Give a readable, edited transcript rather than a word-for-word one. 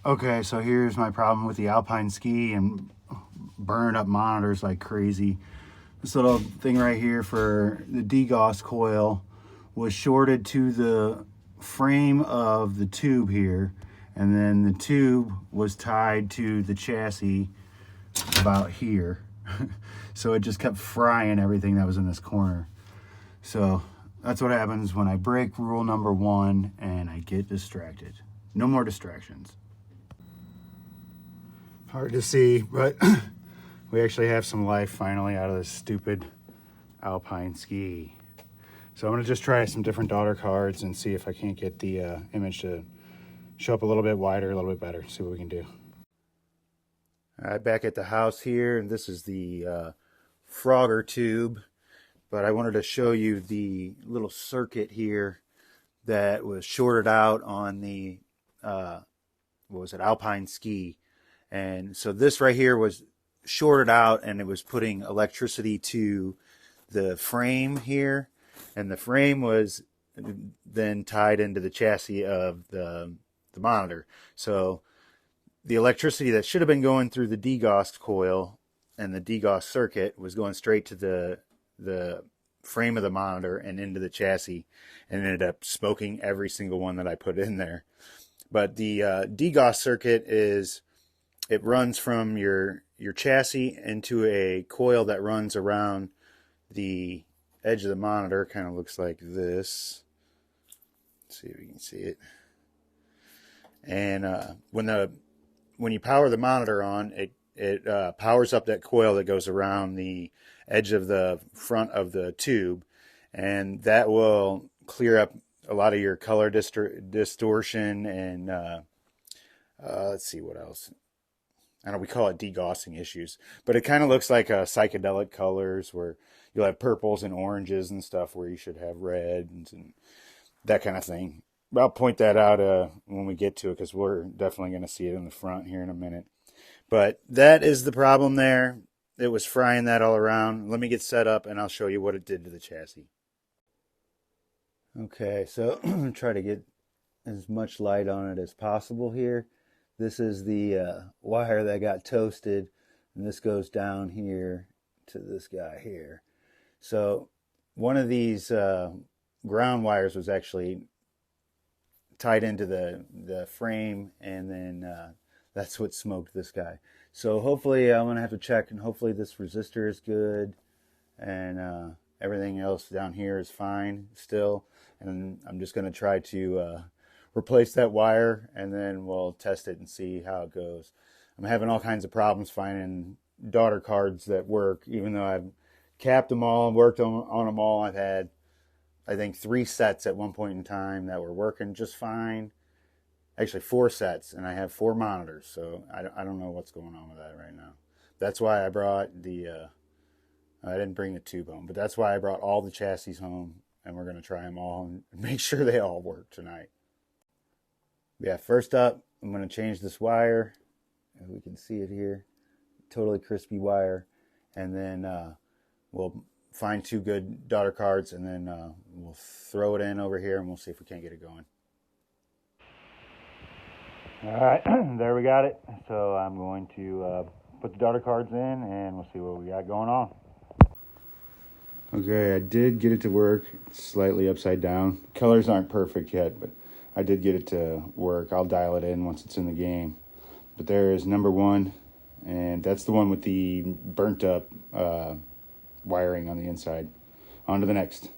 Okay, so here's my problem with the Alpine ski and burning up monitors like crazy. This little thing right here for the degauss coil was shorted to the frame of the tube here, and then the tube was tied to the chassis about here. So it just kept frying everything that was in this corner. So that's what happens when I break rule number 1 and I get distracted. No more distractions. Hard to see, but we actually have some life finally out of this stupid Alpine ski. So I'm going to just try some different daughter cards and see if I can't get the image to show up a little bit wider, a little bit better, see what we can do. All right, back at the house here, and this is the Frogger tube, but I wanted to show you the little circuit here that was shorted out on the, Alpine ski. And so this right here was shorted out, and it was putting electricity to the frame here, and the frame was then tied into the chassis of the monitor. So the electricity that should have been going through the degauss coil and the degauss circuit was going straight to the frame of the monitor and into the chassis, and ended up smoking every single one that I put in there. But the degauss circuit it runs from your chassis into a coil that runs around the edge of the monitor. Kind of looks like this. Let's see if we can see it. And when you power the monitor on, it powers up that coil that goes around the edge of the front of the tube, and that will clear up a lot of your color distortion and let's see what else. I know we call it degaussing issues, but it kind of looks like psychedelic colors where you'll have purples and oranges and stuff where you should have reds and that kind of thing. But I'll point that out when we get to it, because we're definitely going to see it in the front here in a minute. But that is the problem there. It was frying that all around. Let me get set up and I'll show you what it did to the chassis. Okay, so I'm going to try to get as much light on it as possible here. This is the wire that got toasted, and this goes down here to this guy here. So one of these ground wires was actually tied into the frame, and then that's what smoked this guy. So hopefully I'm going to have to check, and hopefully this resistor is good, and everything else down here is fine still. And I'm just going to try to replace that wire, and then we'll test it and see how it goes. I'm having all kinds of problems finding daughter cards that work, even though I've capped them all and worked on them all. I've had, I think, 3 sets at one point in time that were working just fine. Actually 4 sets, and I have 4 monitors, so I don't know what's going on with that right now. That's why I brought I didn't bring the tube home, but that's why I brought all the chassis home, and we're going to try them all and make sure they all work tonight. Yeah, first up, I'm going to change this wire. As we can see it here, totally crispy wire. And then we'll find 2 good daughter cards, and then we'll throw it in over here, and we'll see if we can't get it going. All right, there we got it. So I'm going to put the daughter cards in, and we'll see what we got going on. Okay, I did get it to work. It's slightly upside down. Colors aren't perfect yet, but I did get it to work. I'll dial it in once it's in the game. But there is number 1, and that's the one with the burnt up wiring on the inside. On to the next.